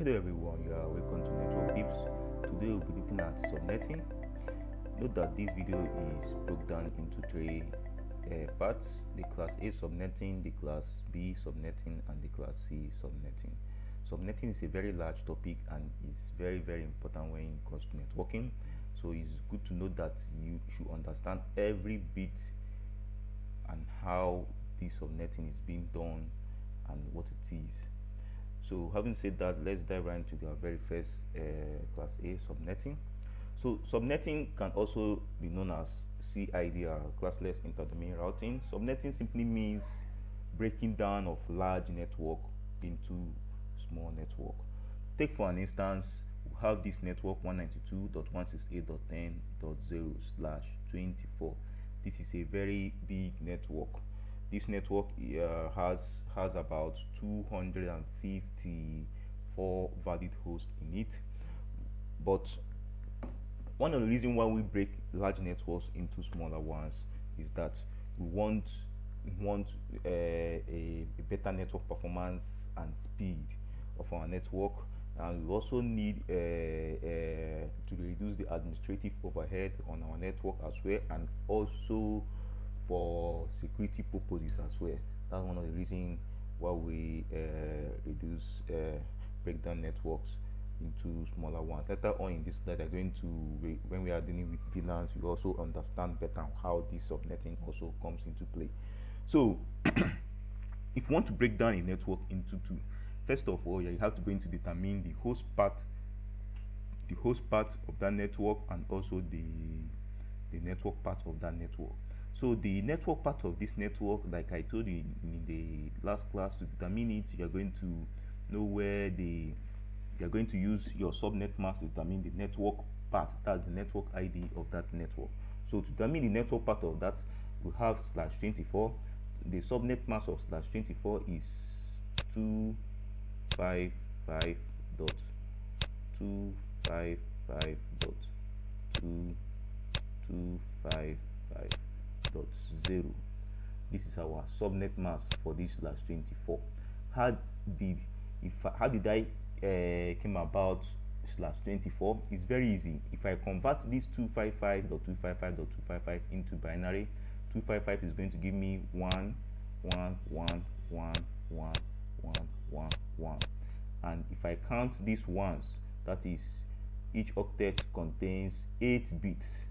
Hello everyone, you are welcome to Network Tips. Today we'll be looking at subnetting. Note that this video is broken down into three parts: the class A subnetting, the class B subnetting, and the class C subnetting. Subnetting is a very large topic and is very important when it comes to networking. So it's good to know that you should understand every bit and how this subnetting is being done and what it is. So having said that, let's dive right into our very first class A, subnetting. So subnetting can also be known as CID, or classless interdomain routing. Subnetting simply means breaking down of large network into small network. Take for an instance, we have this network 192.168.10.0/24. This is a very big network. This network has about 254 valid hosts in it. But one of the reasons why we break large networks into smaller ones is that we want a better network performance and speed of our network, and we also need to reduce the administrative overhead on our network as well, and also for security purposes as well. That's one of the reasons why we break down networks into smaller ones. Later on in this slide, when we are dealing with VLANs, you also understand better how this subnetting also comes into play. So if you want to break down a network into two, first of all, you have to go into determine the host part of that network, and also the network part of that network. So the network part of this network, like I told you in the last class, to determine it, you're going to know where you're going to use your subnet mask to determine the network part, that's the network ID of that network. So to determine the network part of that, we have /24. The subnet mask of /24 is 255.255.255.0. This is our subnet mask for this /24. How did I came about /24? It's very easy. If I convert this 255.255.255 into binary, 255 is going to give me 1 1 1 1 1 1 1 1. And if I count these ones, that is, each octet contains 8 bits.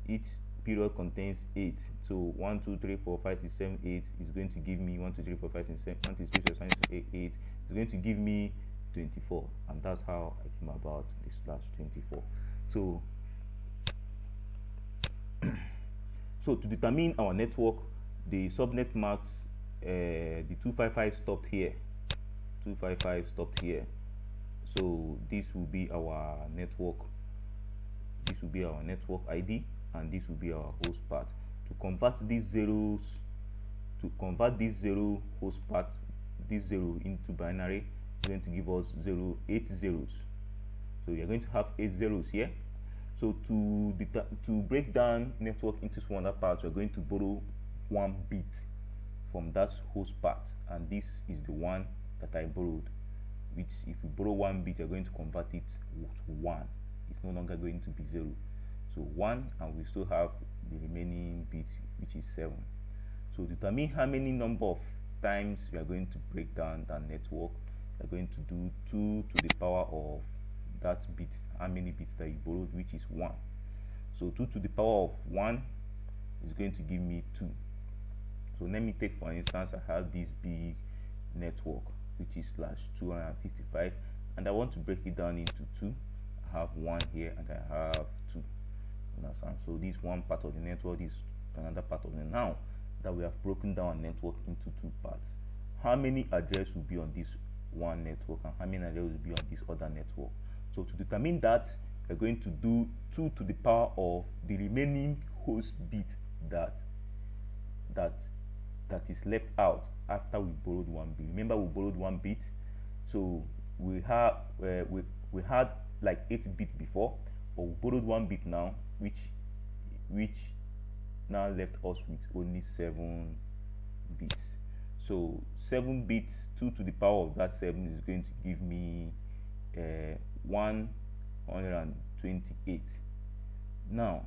Each period contains 8. So 1 2 3 4 5 6 7 8 is going to give me 1 2 3 4 5 6 7 1 2 3 4 5 6 7 8 is going to give me 24, and that's how I came about this /24. So to determine our network, the subnet marks, the 255 stopped here. 255 stopped here. So this will be our network. This will be our network ID, and this will be our host part. To convert these zeros, this 0 host part, this 0 into binary, is going to give us 8 zeros. So you're going to have 8 zeros here. So to break down network into smaller parts, we're going to borrow 1 bit from that host part, and this is the one that I borrowed, which, if you borrow 1 bit, you're going to convert it to 1. It's no longer going to be 0. So 1, and we still have the remaining bit, which is 7. So determine how many number of times we are going to break down that network. We're going to do 2 to the power of that bit, how many bits that you borrowed, which is 1. So 2 to the power of 1 is going to give me 2. So let me take, for instance, I have this big network, which is /255, and I want to break it down into 2. I have 1 here and I have 2. Understand? So this one part of the network, is another part of the. Now that we have broken down our network into 2 parts, how many addresses will be on this one network and how many addresses will be on this other network? So to determine that, we're going to do 2 to the power of the remaining host bit that is left out after we borrowed 1 bit. Remember, we borrowed 1 bit, so we had like 8 bit before, but we borrowed 1 bit now, which now left us with only 7 bits. So 7 bits, 2 to the power of that 7 is going to give me 128. Now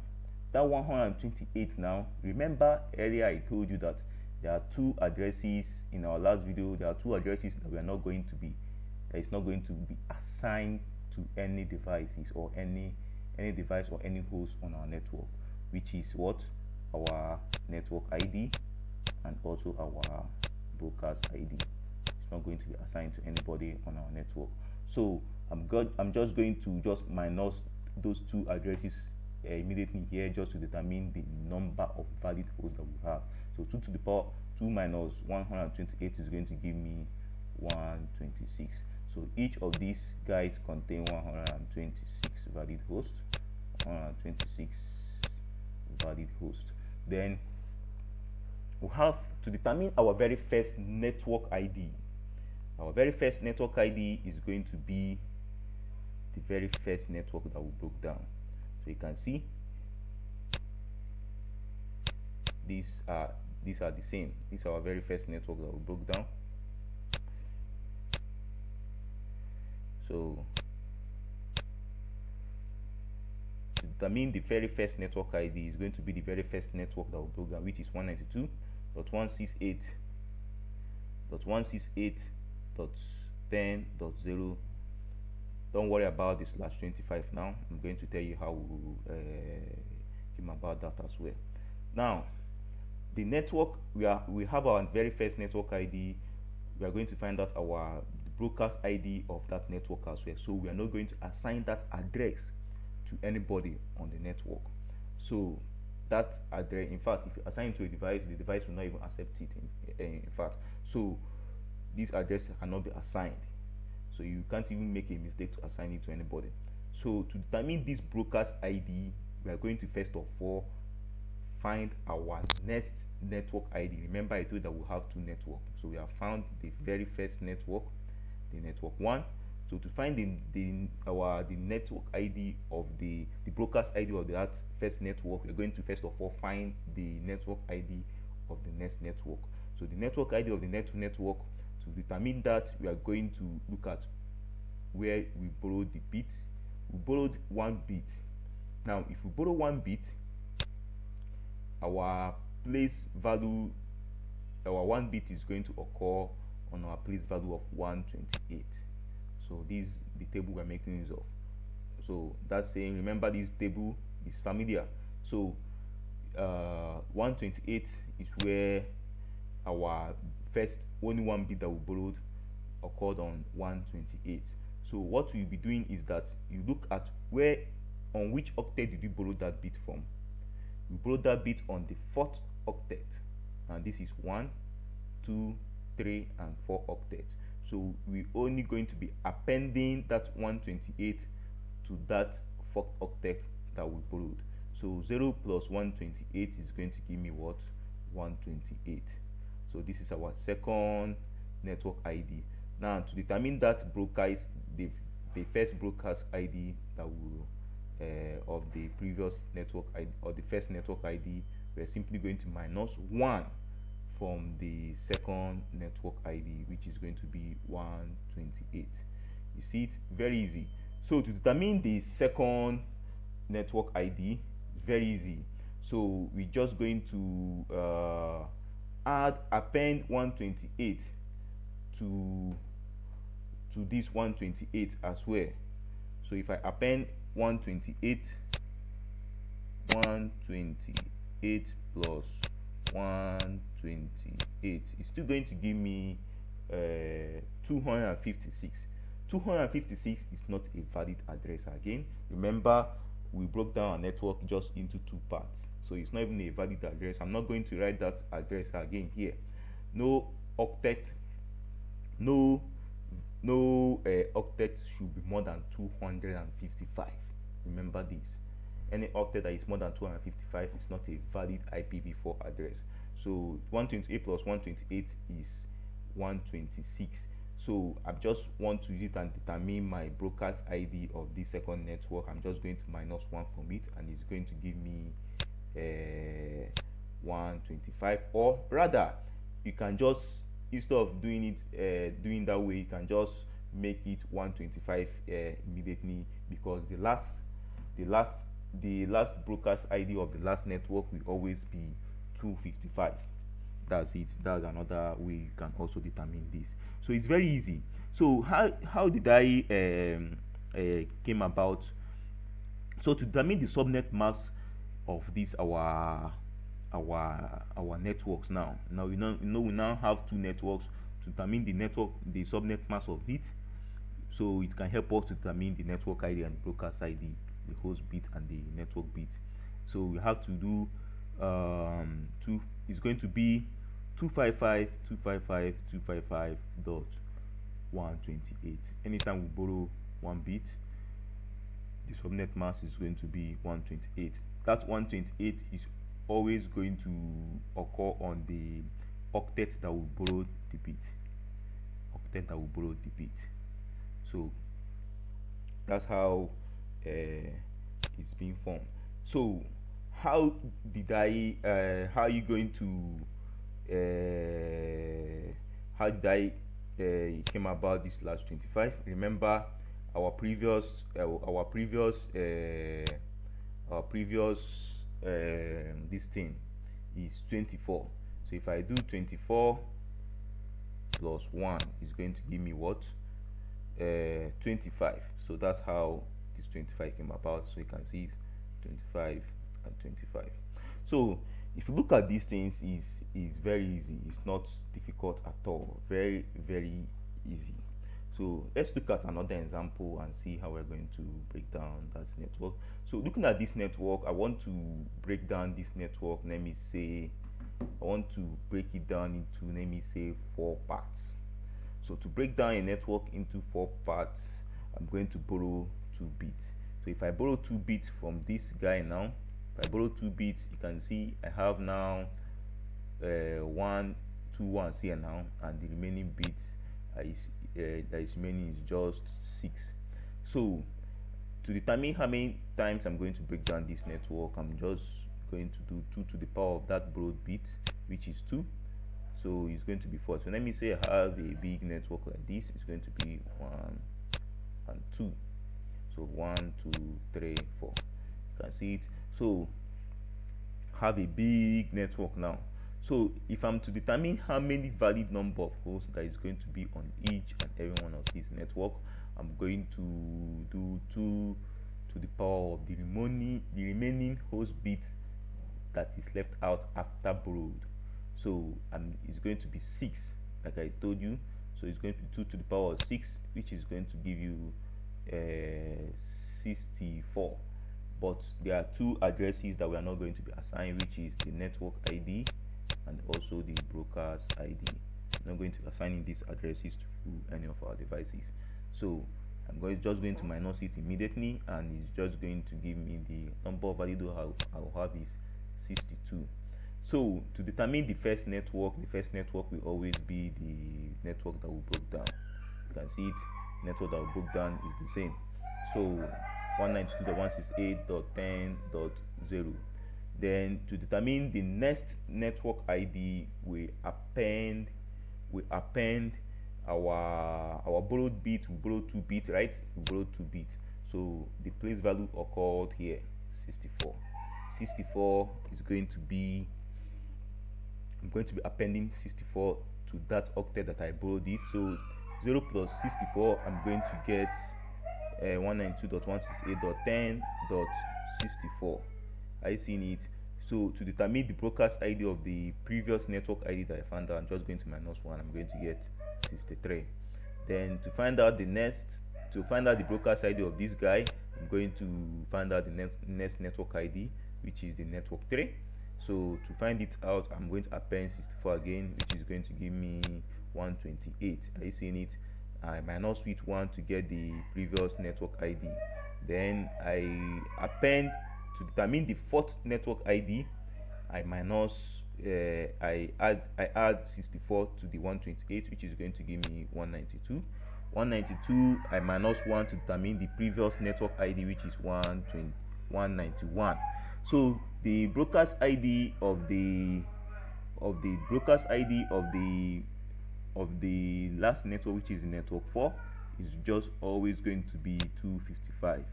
that 128, now remember earlier I told you that there are two addresses in our last video. There are two addresses that is not going to be assigned to any devices or any device or any host on our network, which is what? Our network ID and also our broadcast ID. It's not going to be assigned to anybody on our network. So I'm just going to just minus those two addresses immediately here, just to determine the number of valid hosts that we have. So 2 to the power 2 minus 128 is going to give me 126. So each of these guys contain 126 valid hosts. 126 valid hosts. Then we have to determine our very first network ID. Our very first network ID is going to be the very first network that we broke down. So you can see these are the same. This is our very first network that we broke down. So to determine the very first network ID is going to be the very first network that we broke down, which is 192.168.168.10.0. Don't worry about this /25 now. I'm going to tell you how we came about that as well. Now, the network, we have our very first network ID. We are going to find out our broadcast ID of that network as well. So we are not going to assign that address to anybody on the network. So that address, in fact, if you assign it to a device, the device will not even accept it. In fact, so this address cannot be assigned. So you can't even make a mistake to assign it to anybody. So to determine this broadcast ID, we are going to first of all find our next network ID. Remember I told you that we have two networks. So we have found the very first network, the network 1. So to find the network ID of the broadcast ID of that first network, we're going to first of all find the network ID of the next network. So the network ID of the next network, to determine that, we are going to look at where we borrowed the bits. We borrowed 1 bit. Now if we borrow 1 bit, our place value, our 1 bit is going to occur on our place value of 128. So this is the table we're making use of. So that's saying, remember this table is familiar. So 128 is where our first only 1 bit that we borrowed occurred on 128. So what we'll be doing is that you look at on which octet did you borrow that bit from. We borrowed that bit on the 4th octet, and this is 1, 2, 3, and 4 octets. So we're only going to be appending that 128 to that 4th octet that we borrowed. So 0 plus 128 is going to give me what? 128. So this is our second network ID. Now to determine that broadcast, the first broadcast ID that will of the previous network ID or the first network ID, we're simply going to minus 1 from the second network ID, which is going to be 128. You see it? Very easy. So to determine the second network ID, very easy. So we're just going to append 128 to this 128 as well. So if I append 128 plus 128, it's still going to give me 256. 256 is not a valid address again. Remember, we broke down our network just into 2 parts, so it's not even a valid address. I'm not going to write that address again here. No octet, no octet should be more than 255. Remember this. Any octet that is more than 255 is not a valid IPv4 address. So 128 plus 128 is 126. So I just want to use it and determine my broadcast ID of this second network. I'm just going to minus 1 from it, and it's going to give me 125. Or rather, you can just, instead of doing it doing that way, you can just make it 125 immediately, because the last broadcast ID of the last network will always be 255. That's it. That's another way you can also determine this. So it's very easy. So how did I came about? So to determine the subnet mask of this our networks now. Now we now have two networks. To determine the subnet mask of it, so it can help us to determine the network ID and the broadcast ID, the host bit and the network bit. So we have to do it's going to be 255.255.255.128. Anytime we borrow one bit, the subnet mask is going to be 128. That 128 is always going to occur on the octet that will borrow the bit. So that's how it's being formed. So how did I how are you going to how did I came about this last 25? Remember our previous this thing is 24. So if I do 24 plus 1 is going to give me what? 25. So that's how this 25 came about. So you can see it's 25 and 25. So if you look at these things, is very easy. It's not difficult at all. Very, very easy. So let's look at another example and see how we're going to break down that network. So looking at this network, I want to break down this network. Let me say I want to break it down into, let me say, 4 parts. So to break down a network into 4 parts, I'm going to borrow 2 bits. So if I borrow 2 bits from this guy now, if I borrow 2 bits, you can see I have now 1, 2 ones here now, and the remaining bits that is remaining is just 6. So to determine how many times I'm going to break down this network, I'm just going to do 2 to the power of that borrowed bit, which is 2. So it's going to be 4. So let me say I have a big network like this. It's going to be 1 and 2. So 1, 2, 3, 4. You can see it. So have a big network now. So if I'm to determine how many valid number of hosts that is going to be on each and every one of these network, I'm going to do 2 to the power of the remaining host bit that is left out after borrowed. So it's going to be 6, like I told you. So it's going to be 2 to the power of 6, which is going to give you 64. But there are 2 addresses that we are not going to be assigned, which is the network ID and also the broadcast ID. I'm not going to be assigning these addresses to any of our devices. So I'm just going to minus it immediately, and it's just going to give me the number of valid I'll have is 62. So to determine the first network will always be the network that we broke down. You can see it. Network that we broke down is the same. So 192.168.10.0. Then to determine the next network ID, we append our borrowed bit. We borrowed 2 bits, right? We borrowed 2 bits. So the place value occurred here, 64. 64 is going to be, I'm going to be appending 64 to that octet that I borrowed it. So 0 plus 64, I'm going to get 192.168.10.64. Are you seeing it? So to determine the broadcast ID of the previous network ID that I found out, I'm just going to minus 1. I'm going to get 63. Then to find out the broadcast ID of this guy, I'm going to find out the next network ID, which is the network 3. So to find it out, I'm going to append 64 again, which is going to give me 128. Are you seeing it? I minus with 1 to get the previous network ID. Then I append to determine the 4th network ID. I add 64 to the 128, which is going to give me 192. 192, I minus 1 to determine the previous network ID, which is 191. So the broadcast ID of the last network, which is the network 4, is just always going to be 255.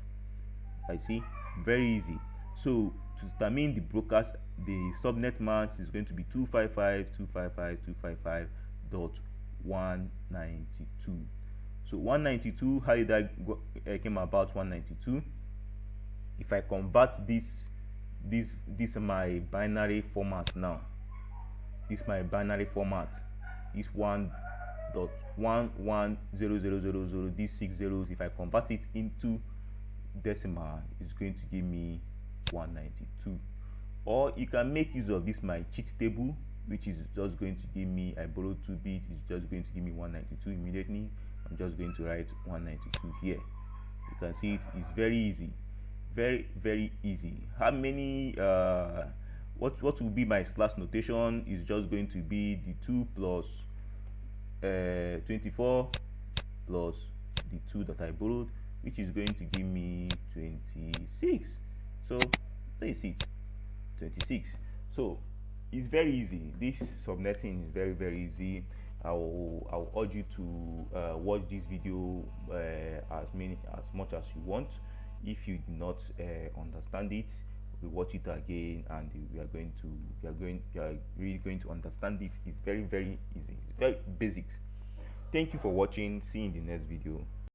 I see, very easy. So to determine the brokers, the subnet mask is going to be 255.255.192. so 192, how did I came about 192? If I convert this my binary format now, this my binary format, this 1.110000, these 6 zeros, if I convert it into decimal, it's going to give me 192. Or you can make use of this my cheat table, which is just going to give me, I borrowed 2 bits, it's just going to give me 192 immediately. I'm just going to write 192 here. You can see it is very easy, very easy. How many what will be my slash notation is just going to be the 2 plus 24 plus the 2 that I borrowed, which is going to give me 26. So let's see, 26. So it's very easy. This subnetting is very easy. I'll urge you to watch this video as much as you want. If you did not understand it, we watch it again, and you are really going to understand it. It's very easy. It's very basics. Thank you for watching. See you in the next video.